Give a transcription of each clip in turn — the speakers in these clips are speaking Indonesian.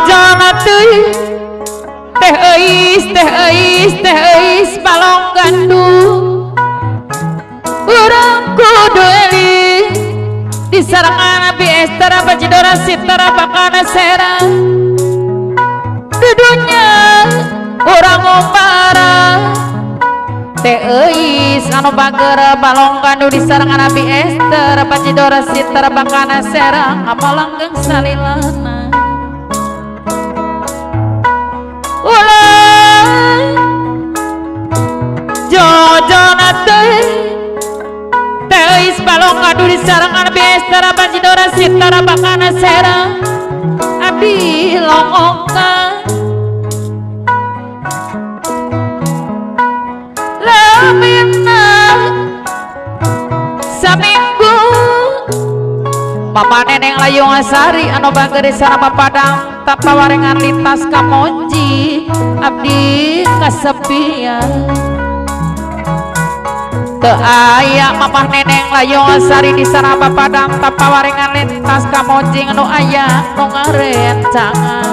jana teuing teh eis balong gandum urang kudu eling di sarangan Abi Estara Bajidora Sitara Bakana Serang dudunya urang ngombara teh eis anu bagera balong gandum di sarangan Abi Estara Bajidora Sitara Bakana Serang apalanggeng salilana ulah jojona teis balong ngadu di sarangan Abi Estara Bajidora Sitara Bakana Serang Abi longokan lamina saminggu Mama Neneng Layung Asari anu bageri sarama Padang tapawarengan lintas kamoji abdi kasepian teu aya Mama Neneng Layung Asari di sarama Padang tapawarengan lintas kamoji anu aya nu ngarencangan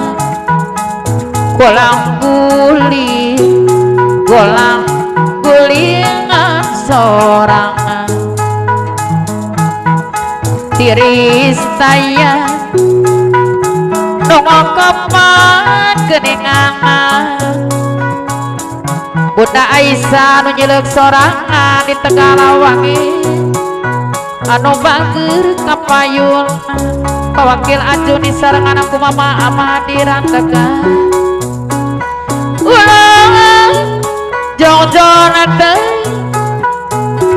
golang gulingan sorangan tiris saya nongol kepan geningangan Bunda Aisyah nu nyeleuk sorangan di Tegalawangi anu bager kapayul pawakil aju di sarangan aku Mama Amadi Randaga ulah jong-jona teh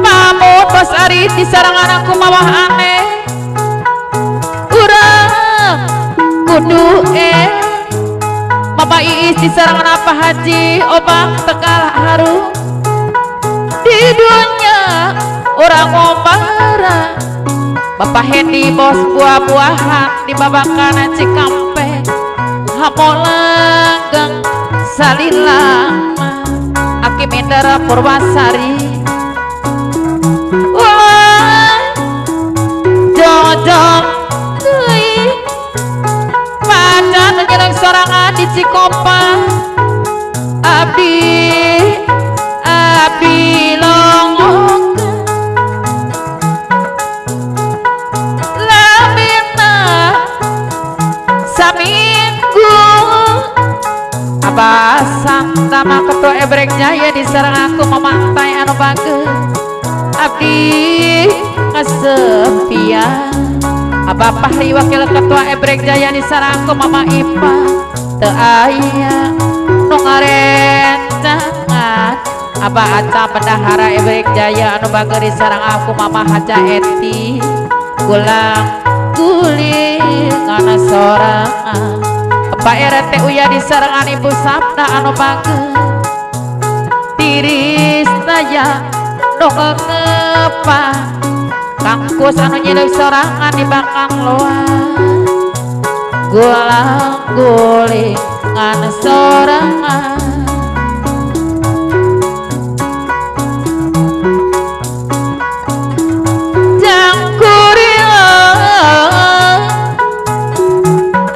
pamut bos ari di sarangan aku mawah aneh kudu Mama Iis di sarangan apa Haji Obang Tegal Harum di dunia orang ngombara Bapak Hendi bos buah-buahan di Babakana Cikampek hamolanggeng salilama Aki Mindara Purwasari wah jojong sorangan di Cikopa abdi longok lamina saminggu Abah Santama Ketua Ebrek Jaya di sarang aku memantai anu bagus abdi kasepian Abah Pahri Wakil Ketua Ebrek Jaya di sarangku Mama Ipa teu aya nu ngarencangan Abah Aca Bendahara Ebrek Jaya anu bager di sarang aku Mama Haja Eti gulang gulingan sorangan Pak RT Uya di sarangan Ibu Sabda anu bager tiris daya nu ngepa Kangkus anu nyeleuk sorangan di Bakang Loa gulang gulingan sorangan jangkurila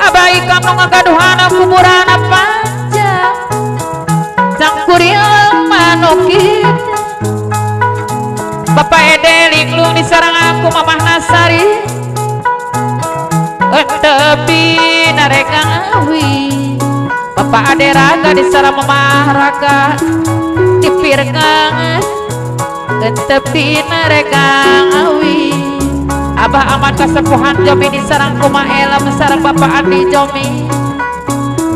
abai kamu ngagaduhana kuburana panjang jangkurila manukit Bapak Ede linglung di sarang aku Mamah Nasari tepi nareka ngawi Bapak Ade Raga di sarang Mamah Raga di pirkangan tepi nareka ngawi Abah Ahmad Kasepuhan Jomi di sarang Kuma Elam sarang Bapak Adi Jomi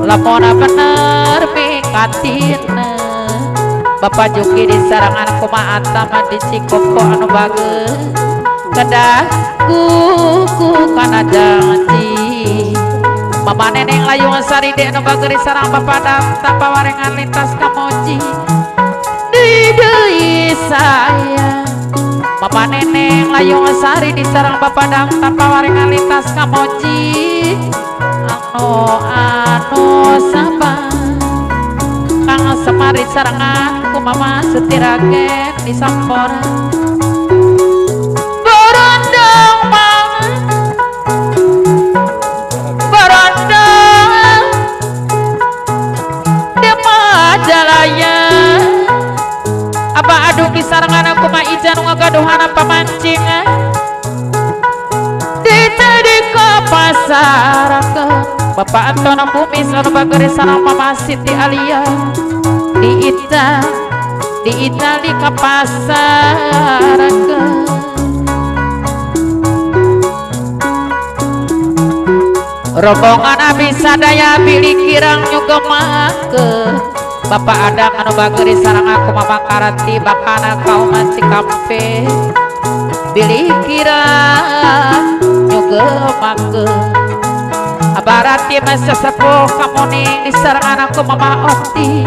lamona bener mikatina Bapak Juki di sarangan Kuma Atama di Cikopo anu bagus kedah kuku kana janji Mama Neneng Layung Sari di anu bagus di sarang Bapak tanpa warengan lintas kamoji di deui saya Mama Neneng Layung Sari di sarang Bapak tanpa warengan lintas kamoji anu sabar Kang Semari sarangan ku Mama Setiragen di Sampora berondong pasarakeun Bapak Antono Kumis anu bageri sareng Mama Siti Alia di Itali ka pasarakeun rombongan abdi sadaya pilih kirang juga make Bapak Adang anu bageri sareng aku Mama Karanti bakana kaum Cikampe pilih kirang juga make abarati masa sepuh kamuning disareng anakku Mama Okti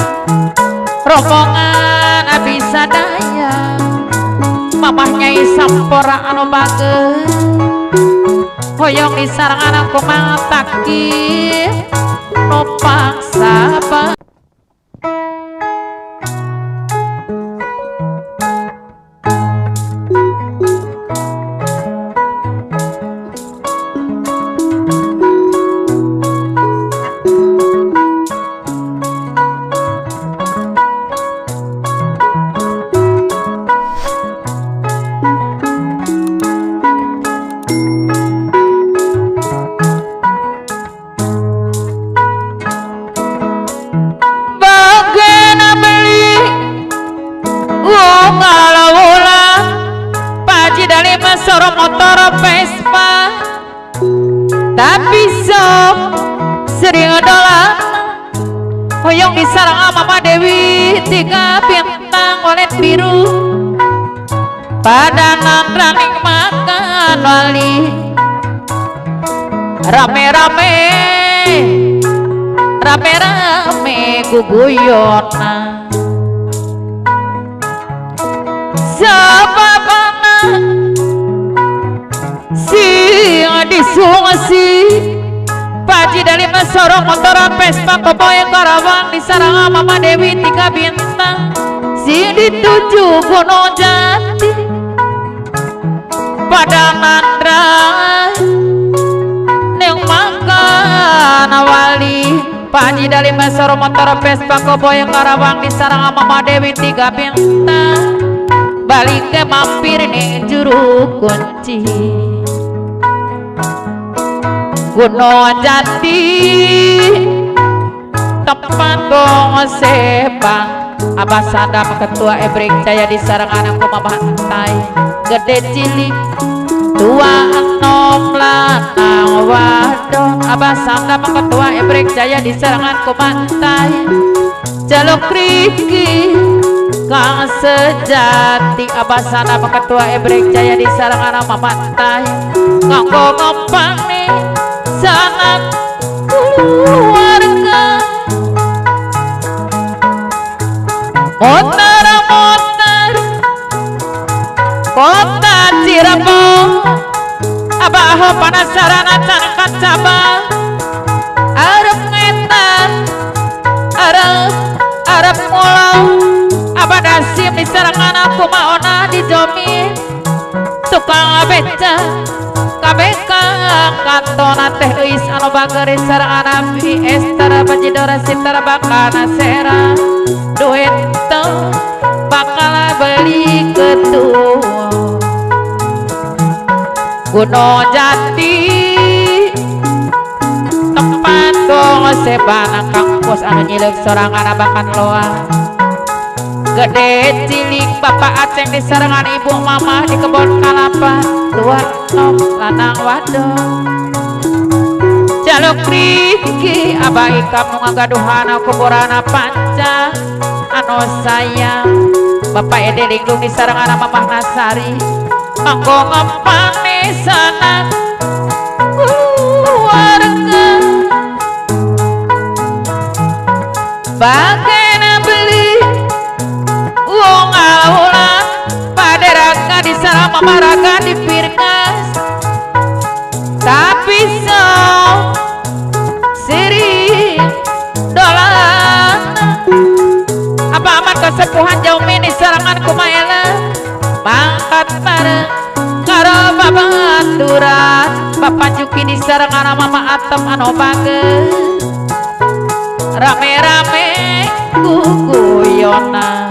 rombongan abdi sadaya mamahnya Isampora anu bageri hoyong disareng anakku Mataki nopang sabar motor Vespa tapi sok sering dolan hoyong disarang Mama Dewi 3 bintang walet biru pada nangraning makan wali rame-rame guguyona sababana disungsi Paji dari Mesorong motor Vespa Koboy Karawang disarang Mama Dewi 3 bintang si dituju Gunung Jati pada mandra neng makan wali Paji dari Mesorong motor Vespa Koboy Karawang disarang Mama Dewi 3 bintang balik ke mampir nih juru kunci Gunung Jati tempat gong sepang Abah Sadam ketua Ebrik Jaya disarang anakku Mama Antai gede cilik tua enom lanang wadon Abah Sadam ketua Ebrik Jaya disarang anakku Mantai jaluk Riki Kang sejati Abah Sadam ketua Ebrik Jaya disarang anak Mama Antai nganggo ngempang nih sangat keluarga motor kota Cirebon Abah penasaran acan kacabang arep ngetan arep mulau Abah dasim disarang anakku maona dijomin tukang beca KBK kantona teh eis anu bageri sareng Nabi Ester Bajidora Sitara bakana sera duit teu bakal beli ketua Gunung Jati tempat gong sebana kampus anu nyileuk sorangan abakan loa gede cilik Bapak Aceng disarengan ibu Mama di kebun kalapa dua nom lanang wadon jaluk Riki Abah Ikam nu ngagaduhana kuburana panjang anu sayang Bapak Ede Linglung disarengan Mama Nasari manggo ngempane sana keluarga bagena beli wong alaulan paderaga disarang Mama Raga di Pirngas tapi siri dolan apa amat kesepuhan jauh mini sarangan kumaela mangkat bareng karo babaturan Bapak Juki disarangan Mama Atem anu bageus rame-rame guguyona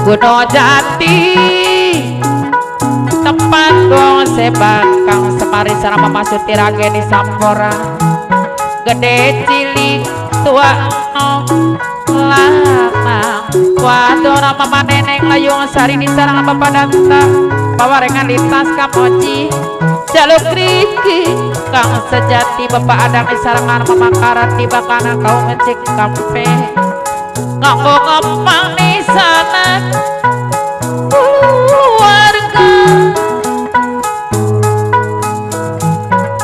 Gunung Jati tempat gong sebak Kang Semari sareng Mama Sutirage di Sampora gede cilik tua lanang wadona Mama Neneng Layung Sari di sareng Bapak Danta pawarengan lintas Kamoji jaluk riki Kang Sejati Bapak Adang di sarangan Mama Karati bakana kau ngecek kampe nganggo ngempang di sana keluarga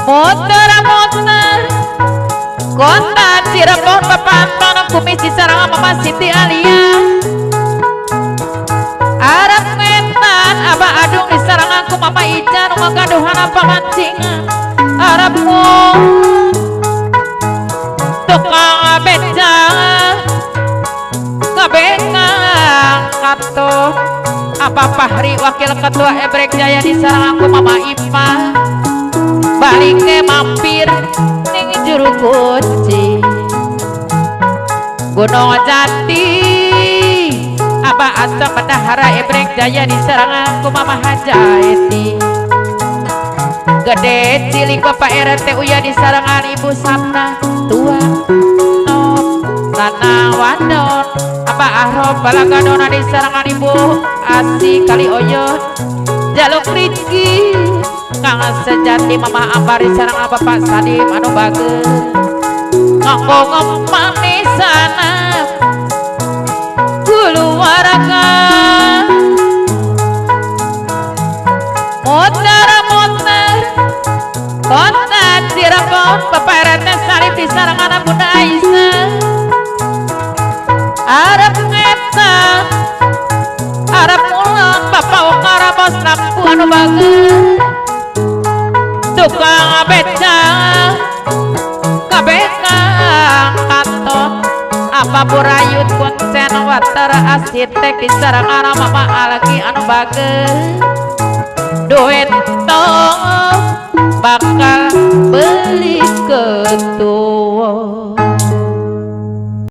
motor kota Cirebon Bapak Antono Kumis di sarangan Mama Siti Alia Arab ngetan Abah Adung di sarangan ku Mama Ijan magaduhan apa mancingan Arabmu tukang becang ngabengang kato apa Fahri wakil ketua Ebrek Jaya di sarangan ku Mama Ipa balik ke mampir ning juru kunci Gunung Jati Abah Asam Bendahara Ebrek Jaya di sarangan ku Mama Hajaiti gede cilik Bapak RT Uya di sarangan Ibu Sabna tua no tanah wadon Abah Ahrob Balagadona di sarangan Ibu Asi Kali Oyot jaluk Rizki Kang Sejati Mama Ambar di sarangan Bapak Sadim anu bageus nganggo ngempang di sana keluarga motor kota Cirebon Bapak RT Salib di sarangan Bunda Aisyah Arab ngetan Arab ulang Bapak Ukara Bos lampu anu bageus tukang becang kabekang kantor apa burayut kuncen water arsitek di sarangan Mama Alki anu bageus duit tong